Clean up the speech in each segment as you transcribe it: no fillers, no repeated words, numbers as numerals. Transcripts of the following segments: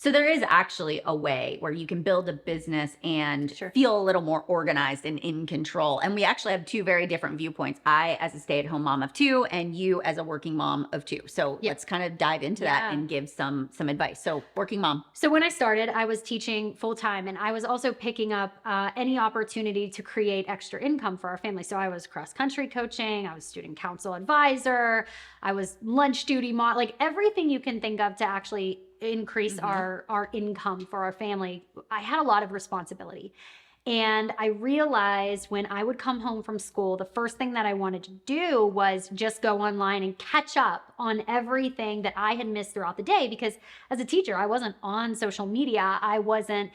So there is actually a way where you can build a business and Sure. feel a little more organized and in control. And we actually have two very different viewpoints. I, as a stay-at-home mom of two, and you as a working mom of two. So Yeah. let's kind of dive into that Yeah. and give some advice. So working mom. So when I started, I was teaching full time, and I was also picking up any opportunity to create extra income for our family. So I was cross country coaching, I was student council advisor, I was lunch duty mom, like everything you can think of to actually increase our income for our family. I had a lot of responsibility. And I realized when I would come home from school, the first thing that I wanted to do was just go online and catch up on everything that I had missed throughout the day. Because as a teacher, I wasn't on social media. I wasn't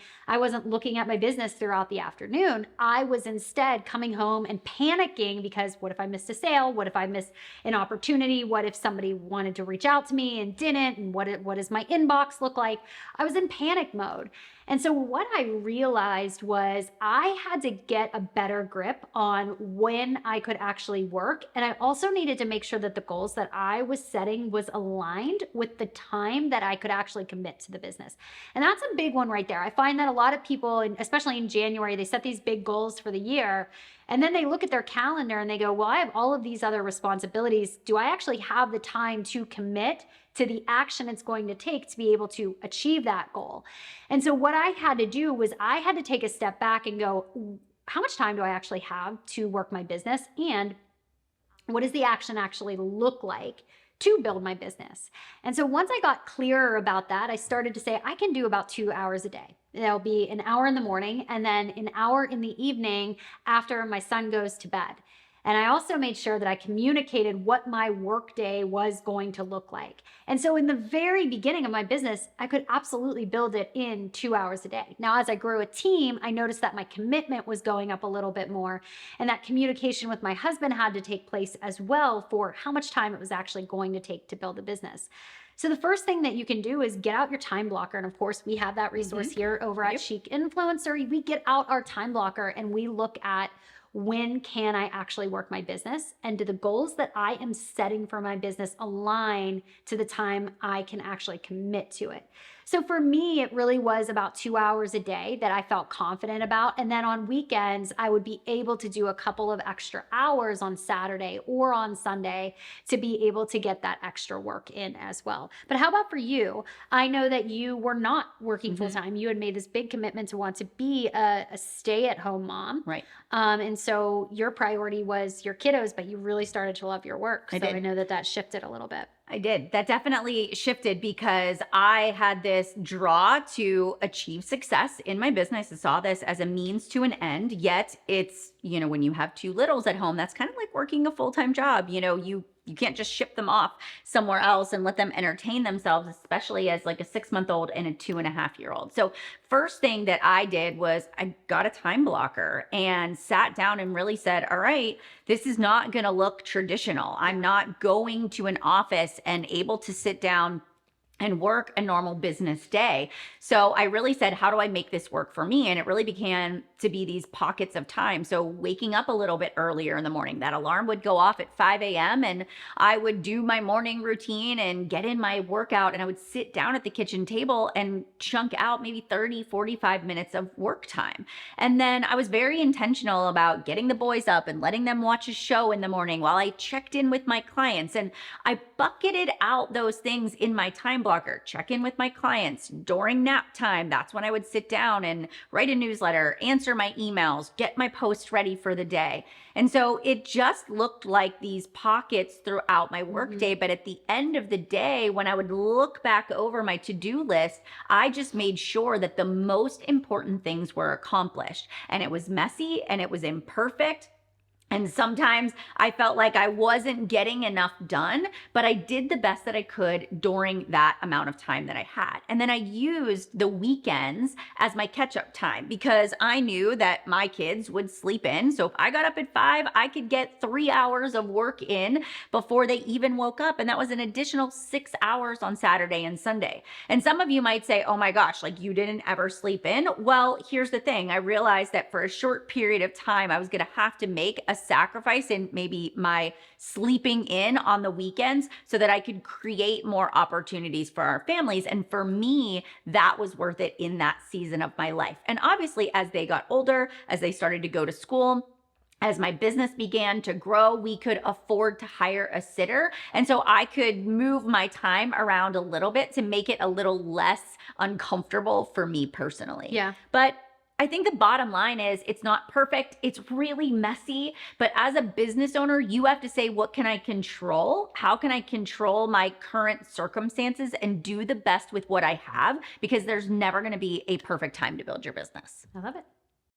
looking at my business throughout the afternoon. I was instead coming home and panicking because what if I missed a sale? What if I missed an opportunity? What if somebody wanted to reach out to me and didn't? And what does my inbox look like? I was in panic mode. And so what I realized was I had to get a better grip on when I could actually work. And I also needed to make sure that the goals that I was setting was aligned with the time that I could actually commit to the business. And that's a big one right there. I find that a lot of people, especially in January, they set these big goals for the year. And then they look at their calendar and they go, well, I have all of these other responsibilities. Do I actually have the time to commit to the action it's going to take to be able to achieve that goal? And so what I had to do was I had to take a step back and go, how much time do I actually have to work my business? And what does the action actually look like to build my business? And so once I got clearer about that, I started to say, I can do about 2 hours a day. There'll be an hour in the morning and then an hour in the evening after my son goes to bed. And I also made sure that I communicated what my workday was going to look like. And so in the very beginning of my business, I could absolutely build it in 2 hours a day. Now, as I grew a team, I noticed that my commitment was going up a little bit more. And that communication with my husband had to take place as well for how much time it was actually going to take to build a business. So the first thing that you can do is get out your time blocker. And of course, we have that resource here over at Chic Influencer. We get out our time blocker and we look at when can I actually work my business, and do the goals that I am setting for my business align to the time I can actually commit to it. So for me, it really was about 2 hours a day that I felt confident about. And then on weekends, I would be able to do a couple of extra hours on Saturday or on Sunday to be able to get that extra work in as well. But how about for you? I know that you were not working full time. You had made this big commitment to want to be a stay-at-home mom. Right. And so your priority was your kiddos, but you really started to love your work. I So did. I know that shifted a little bit. I did. That definitely shifted because I had this draw to achieve success in my business. I saw this as a means to an end. Yet it's, when you have two littles at home, that's kind of like working a full-time job. You can't just ship them off somewhere else and let them entertain themselves, especially as like a 6-month-old and a 2.5-year-old. So first thing that I did was I got a time blocker and sat down and really said, all right, this is not going to look traditional. I'm not going to an office and able to sit down and work a normal business day. So I really said, how do I make this work for me? And it really began to be these pockets of time. So waking up a little bit earlier in the morning, that alarm would go off at 5 a.m. and I would do my morning routine and get in my workout, and I would sit down at the kitchen table and chunk out maybe 30, 45 minutes of work time. And then I was very intentional about getting the boys up and letting them watch a show in the morning while I checked in with my clients. And I bucketed out those things in my time blocker. Check in with my clients during nap time. That's when I would sit down and write a newsletter, answer my emails, get my posts ready for the day. And so it just looked like these pockets throughout my workday. But at the end of the day, when I would look back over my to-do list, I just made sure that the most important things were accomplished. And it was messy and it was imperfect. And sometimes I felt like I wasn't getting enough done, but I did the best that I could during that amount of time that I had. And then I used the weekends as my catch-up time because I knew that my kids would sleep in. So if I got up at 5, I could get 3 hours of work in before they even woke up. And that was an additional 6 hours on Saturday and Sunday. And some of you might say, oh my gosh, like you didn't ever sleep in. Well, here's the thing. I realized that for a short period of time, I was going to have to make a sacrifice in maybe my sleeping in on the weekends so that I could create more opportunities for our families. And for me, that was worth it in that season of my life. And obviously, as they got older, as they started to go to school, as my business began to grow, we could afford to hire a sitter. And so I could move my time around a little bit to make it a little less uncomfortable for me personally. Yeah. But I think the bottom line is it's not perfect. It's really messy. But as a business owner, you have to say, what can I control? How can I control my current circumstances and do the best with what I have? Because there's never going to be a perfect time to build your business. I love it.